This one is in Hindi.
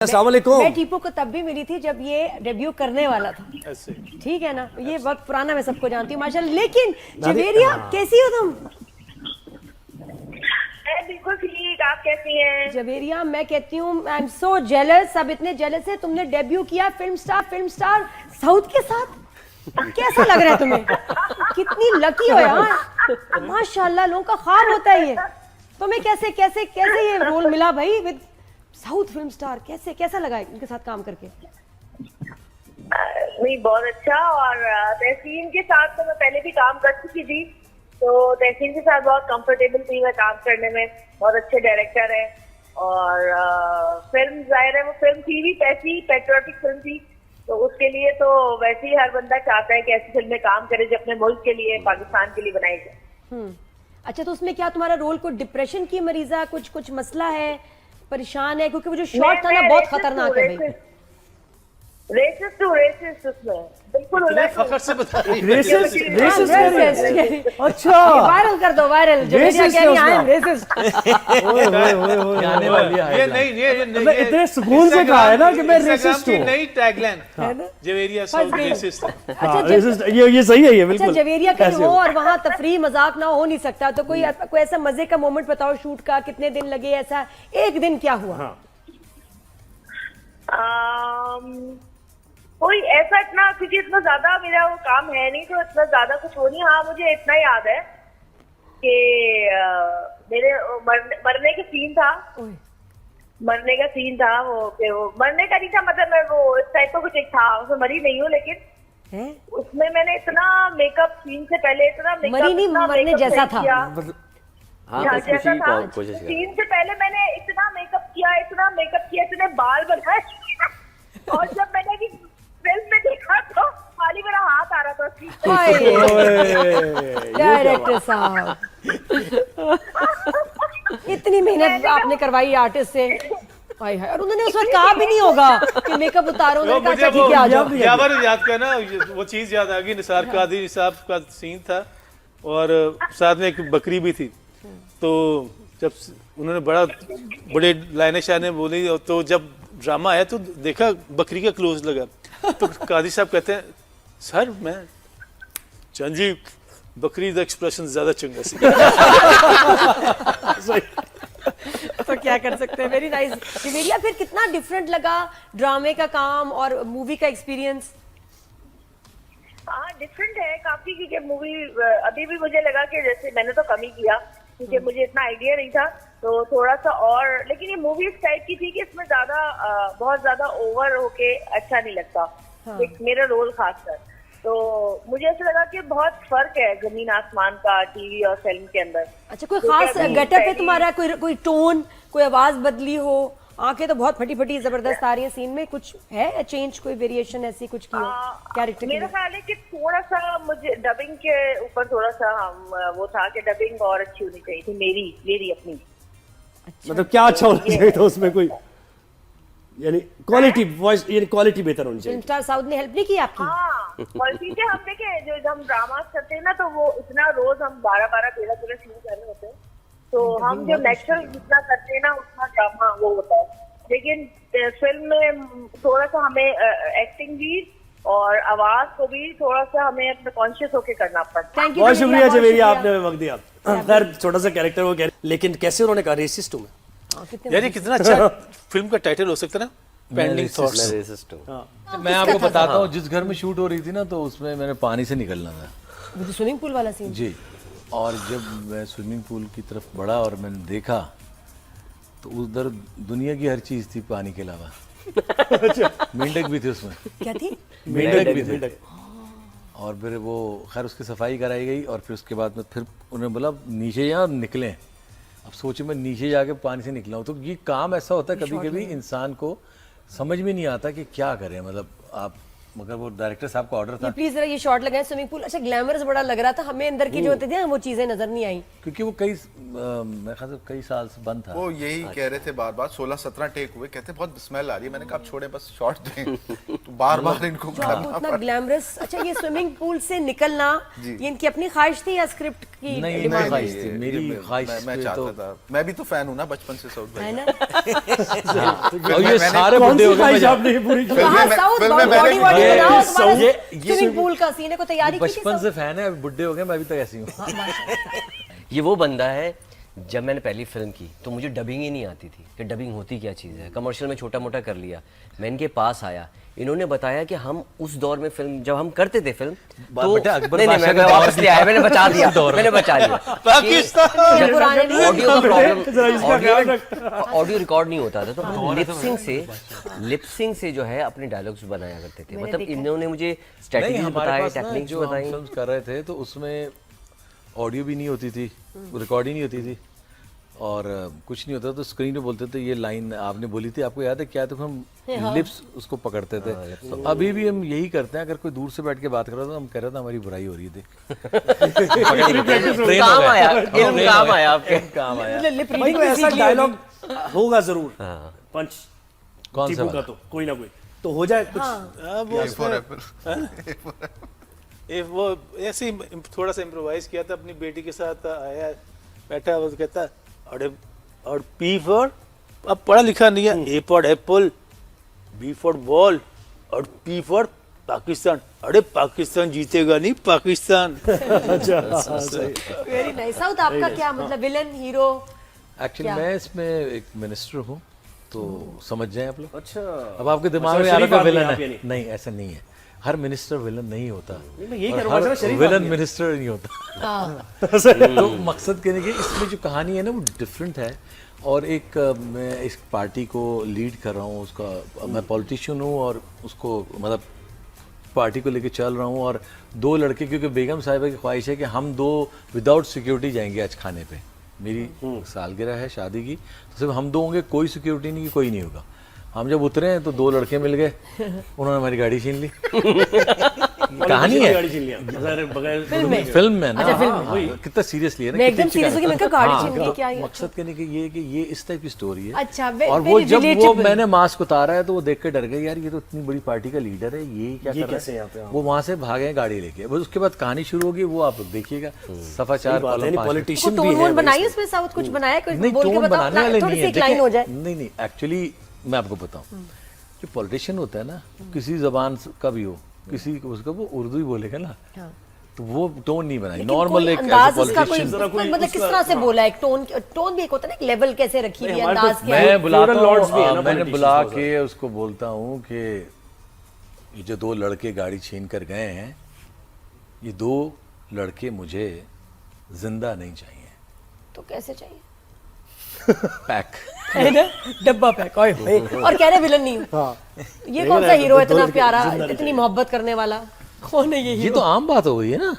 अस्सलाम वालेकुम। मैं टीपू को तब भी मिली थी जब ये डेब्यू करने वाला था, ठीक है ना। ये वक्त पुराना, मैं सबको जानती हूँ माशाल्लाह। लेकिन जवेरिया कैसी हो तुम? मैं बिल्कुल ठीक, आप कैसी हैं? जवेरिया मैं कहती हूँ आई एम सो जेलस, सब इतने जेलस है। तुमने डेब्यू किया फिल्म स्टार साउथ के साथ, कैसा लग रहा है तुम्हें? कितनी लकी हो यार, माशाल्लाह। लोगों का ख्वाब होता है ये। तुम्हें कैसे कैसे कैसे ये रोल मिला भाई विद साउथ फिल्म स्टार? कैसा लगा इनके साथ काम करके? नहीं, बहुत अच्छा। और तहसीन के साथ तो मैं पहले भी काम कर चुकी थी, तो तहसीन के साथ बहुत कंफर्टेबल थी मैं काम करने में। बहुत अच्छे डायरेक्टर है और फिल्म जाहिर है वो फिल्म थी भी ऐसी पैट्रियोटिक फिल्म थी, तो उसके लिए तो वैसे ही हर बंदा चाहता है कि ऐसी फिल्म में काम करे जो अपने मुल्क के लिए, पाकिस्तान के लिए बनाई जाए। अच्छा, तो उसमें क्या तुम्हारा रोल को डिप्रेशन की मरीजा, कुछ मसला है, परेशान है? क्योंकि वो जो शॉट था ना बहुत खतरनाक है भाई। रेसिस्ट उसमें बिल्कुल फखर से बता रही है। अच्छा, वायरल कर दो, वायरल। जवेरिया कह रही है रेसिस्ट। आने वाली है। ये नहीं इतने सुकून से कहा है ना कि मैं रेसिस्ट हूँ। नई टैगलाइन जवेरिया साउथ रेसिस्ट। अच्छा, रेसिस्ट, ये सही है, ये अच्छा बिल्कुल। जवेरिया कहीं हो और वहाँ तफरी मजाक ना हो नहीं सकता, तो कोई ऐसा मजे का मोमेंट बताओ शूट का। कितने दिन लगे, ऐसा एक दिन क्या हुआ? कोई ऐसा इतना, क्योंकि इतना ज्यादा मेरा वो काम है नहीं, तो इतना ज्यादा कुछ हो नहीं। हाँ, मुझे इतना याद है कि मेरे मरने का सीन था। मरने का सीन था वो, कि वो मरने का नहीं था, मतलब मैं वो इस टाइप का कुछ एक था, उसमें मरी नहीं हूँ, लेकिन उसमें मैंने इतना मेकअप सीन से पहले इतना मेकअप, मरी नहीं, मरने जैसा था। जैसा था सीन से पहले मैंने इतना मेकअप किया, इतने बाल बनाए और जब मैंने फिल्म में देखा तो खाली मेरा हाथ आ रहा था। डायरेक्टर साहब, इतनी मेहनत आपने करवाई आर्टिस्ट से, और उन्होंने उस वक्त कहा भी नहीं होगा कि मेकअप उतारो। उन्होंने कहा अच्छा ठीक है आ जाओ। याद करना वो चीज याद आ गई। निसार कादरी साहब का सीन था और साथ में एक बकरी भी थी, तो जब उन्होंने बड़े लाइनें शाने बोली, तो जब ड्रामा आया तो देखा बकरी का क्लोज लगा, तो कादी साहब कहते हैं सर मैं चंजी बकरी का एक्सप्रेशन ज्यादा चंगा सी। तो क्या कर सकते हैं। Very nice Javeria. फिर कितना डिफरेंट लगा ड्रामे का काम और मूवी का एक्सपीरियंस? हाँ, डिफरेंट है काफी, क्योंकि मूवी अभी भी मुझे लगा कि जैसे मैंने तो कम ही किया, क्योंकि मुझे इतना आइडिया नहीं था, तो थोड़ा सा और। लेकिन ये मूवी इस टाइप की थी कि इसमें ज्यादा बहुत ज्यादा ओवर होके अच्छा नहीं लगता। एक मेरा रोल खासकर, तो मुझे ऐसा लगा कि बहुत फर्क है जमीन आसमान का टीवी और फिल्म के अंदर। अच्छा, कोई खास गेटअप है तुम्हारा? कोई टोन, कोई आवाज बदली हो? आंखें तो बहुत फटी फटी जबरदस्त आ रही है सीन में, कुछ है चेंज, कोई वेरिएशन ऐसी कुछ की हो कैरेक्टर? मेरा ख्याल है कि थोड़ा सा मुझे डबिंग के ऊपर थोड़ा सा वो था कि डबिंग और अच्छी होनी चाहिए थी, मेरी अपनी। अच्छा, मतलब क्या अच्छा होना चाहिए था उसमें? कोई यानी क्वालिटी, वॉइस यानी क्वालिटी बेहतर होनी चाहिए। फिल्म स्टार साउथ ने हेल्प नहीं की आपकी? हाँ, क्वालिटी से हम देखें, जो हम ड्रामा करते हैं ना, तो वो इतना रोज हम 12-12, 13-13 सीन कर रहे होते हैं, तो हम जो नेचुरल जितना करते हैं ना उतना ड्रामा वो होता है। लेकिन फिल्म में थोड़ा सा हमें एक्टिंग भी और आवाज को भी थोड़ा सा हमें अपना कॉन्शियस होके करना पड़ता है। बहुत शुक्रिया जवेरिया, आपने वक्त दिया। खैर छोटा सा कैरेक्टर वो, लेकिन कैसे उन्होंने कहा रेसिस्ट हूं मैं। यार ये कितना अच्छा फिल्म का टाइटल हो सकता है ना, पेंडिंग थॉट्स। मैं आपको बताता हूँ, जिस घर में शूट हो रही थी ना, तो उसमें मैंने पानी से निकलना था, वो जो स्विमिंग पूल वाला सीन जी। और जब मैं स्विमिंग पूल की तरफ बढ़ा और मैंने देखा, तो उधर दुनिया की हर चीज थी पानी के अलावा। मेंढक भी थे उसमें। क्या थी? मेंढक भी थे। और फिर वो खैर उसकी सफाई कराई गई, और फिर उसके बाद में फिर उन्होंने बोला नीचे यहाँ निकलें। अब सोचे मैं नीचे जाके पानी से निकला हूँ, तो ये काम ऐसा होता है कभी कभी इंसान को समझ में नहीं आता कि क्या करें, मतलब आप, मगर वो डायरेक्टर साहब का ऑर्डर था। प्लीज जरा ये शॉट लगाएं स्विमिंग पूल। अच्छा, ग्लैमरस बड़ा लग रहा था, हमें अंदर की जो होती थी ना वो चीजें नजर नहीं आई, क्योंकि वो मेरे ख्याल से कई साल से बंद था। वो यही कह रहे थे बार बार, 16-17 टेक हुए, कहते बहुत स्मेल आ रही है। मैंने कहा आप छोड़े, बस शॉट दें। बार बार इनको जो आपको इतना ग्लैमरस, अच्छा ये स्विमिंग पूल से निकलना ये इनकी अपनी ख्वाहिश थी या स्क्रिप्ट की नहीं, डिमांड ख्वाहिश थी। मेरी ख्वाहिश मैं पे चाहता तो- था, मैं भी तो फैन हूँ ना बचपन से साउथ है भाई। ना? और ये सारे कौन बुड्ढे सी हो गए ख्वाहिश मजा- आपने पूरी की? कहाँ साउथ फिल्म में बॉडी मैंने- वॉडी ये बनाओ, साउथ- तुम्हारा ये स्विमिंग पूल का सीने को तैयारी की थी बचपन सब? से फैन है, अभी बुड्ढे हो गए, मैं भी तो ऐसी हूँ। ये वो बंदा है, जब मैंने पहली फिल्म की तो मुझे डबिंग ही नहीं आती थी कि डबिंग होती क्या चीज़ है। कमर्शियल में छोटा मोटा कर लिया, मैं इनके पास आया, इन्होंने बताया कि हम उस दौर में फिल्म जब हम करते थे फिल्म तो बेटा, अकबर नहीं, बादशाह मैं का वापस दौर ले आया, मैंने बचा दिया, उस दौर में। मैंने बचा लिया। पाकिस्तान पुराने लोग- ऑडियो का जरा इसका ख्याल प्रॉब्लम, ऑडियो रिकॉर्ड नहीं होता था तो हम लिपसिंग से जो है अपने डायलॉग्स बनाया करते थे। मतलब इन्होंने मुझे नहीं, स्ट्रेटजी हमारे बताए, पास ना टेक्निक्स जो हम बताई। फिल्म्स कर रहे थे तो उसमें ऑडियो भी नहीं होती थी, रिकॉर्डिंग नहीं होती थी और कुछ नहीं होता, तो स्क्रीन पे बोलते थे ये लाइन आपने बोली थी, आपको याद है क्या? तो हम लिप्स उसको पकड़ते थे। तो अभी भी हम यही करते हैं, अगर कोई दूर से बैठ के बात कर रहा था तो हम कह रहे थे हमारी बुराई हो रही है, देख। काम आया, इल्म काम आया आपके। काम आया। लिप भाई रीडिंग कोई भी ऐसा सीख ली डायलॉग होगा जरूर, हाँ। पंच कौन सा टीपू का वाला? तो कोई ना कोई तो हो जाए कुछ। वो वो ऐसे ही थोड़ा सा इम्प्रोवाइज किया था, अपनी बेटी के साथ आया, बैठा, वो कहता अरे और पी फॉर, अब पढ़ा लिखा नहीं है, A for apple, B for ball और पी फॉर पाकिस्तान। अरे पाकिस्तान जीतेगा नहीं, पाकिस्तान। अच्छा सही। Very nice. साउथ आपका क्या मतलब, विलन हीरो? एक्चुअली क्या? मैं इसमें एक मिनिस्टर हूँ, तो समझ जाएं आप लोग। अच्छा अब आपके दिमाग अच्छा, में आ रहा शरीफ था आदमी विलन आप है, यानी। नहीं ऐसा नहीं है, हर मिनिस्टर विलन नहीं होता, मैं यही और कह रहा हूँ, हर अच्छा, शरीफ विलन आदमी है। मिनिस्टर नहीं होता। हाँ। तो मकसद कहने के इसमें जो कहानी है ना वो डिफरेंट है, और एक मैं इस पार्टी को लीड कर रहा हूँ, उसका मैं पॉलिटिशियन हूँ और उसको मतलब पार्टी को लेके चल रहा हूँ, और दो लड़के, क्योंकि बेगम साहिबा की ख्वाहिश है कि हम दो विदाउट सिक्योरिटी जाएंगे आज खाने पे, मेरी सालगिरह है शादी की, तो सिर्फ हम दो होंगे, कोई सिक्योरिटी नहीं, कोई नहीं होगा। हम जब उतरे हैं तो दो लड़के मिल गए, उन्होंने हमारी गाड़ी छीन ली। कहानी है, गाड़ी छीन लिया बगैर फिल्म में ना, अच्छा, फिल्म में। हाँ, कितना सीरियसली है ना, मैं एकदम कितनी serious हो गई, मैं कहा गाड़ी छीन ली, क्या ये? मकसद कहने की ये है कि ये इस टाइप की स्टोरी है। अच्छा, और वो very जब वो relatable। मैंने मास्क उतारा है तो वो देख के डर गए, यार ये तो इतनी बड़ी पार्टी का लीडर है, ये क्या ये कर रहा कैसे यहाँ पे? है। वो वहां से भागे गाड़ी लेके, बस उसके बाद कहानी शुरू होगी, वो आप लोग देखिएगा, सफा 4 कॉलम 5 में। पॉलिटिशियन भी टोन है वोन बनाई उसमें, साउथ कुछ बनाया, कुछ नहीं, बोल के टोन बताओ बनाने वाले थोड़ी नहीं सी है, एक लाइन हो जाए। नहीं एक्चुअली मैं आपको बताऊं, जो पॉलिटिशियन होता है ना, किसी जबान का भी हो, किसी को उसका वो उर्दू ही बोलेगा ना, तो वो टोन नहीं बनाई, लेकिन नॉर्मल कोई एक अंदाज उसका कोई पॉलिटिशियन। मतलब किस तरह से बोला है, टोन भी एक होता है ना, एक लेवल कैसे रखी हुई है, हमारे अंदाज तो क्या है? मैं बुलाता Feudal lords भी है ना हूँ, मैंने politicians बुला बहुत के उसको बोलता हूँ कि ये जो दो लड़के गाड़ी छीन कर गए हैं, ये दो लड़के मुझे जिंदा नहीं चाहिए, तो कैसे चाहिए? पैक। है ना, डब्बा पैक। ओए होए। और कह रहे विलन नहीं हूँ। ये कौन सा हीरो है इतना प्यारा, इतनी मोहब्बत करने वाला? कौन है ये ये हीरो? तो आम बात हो गई है ना।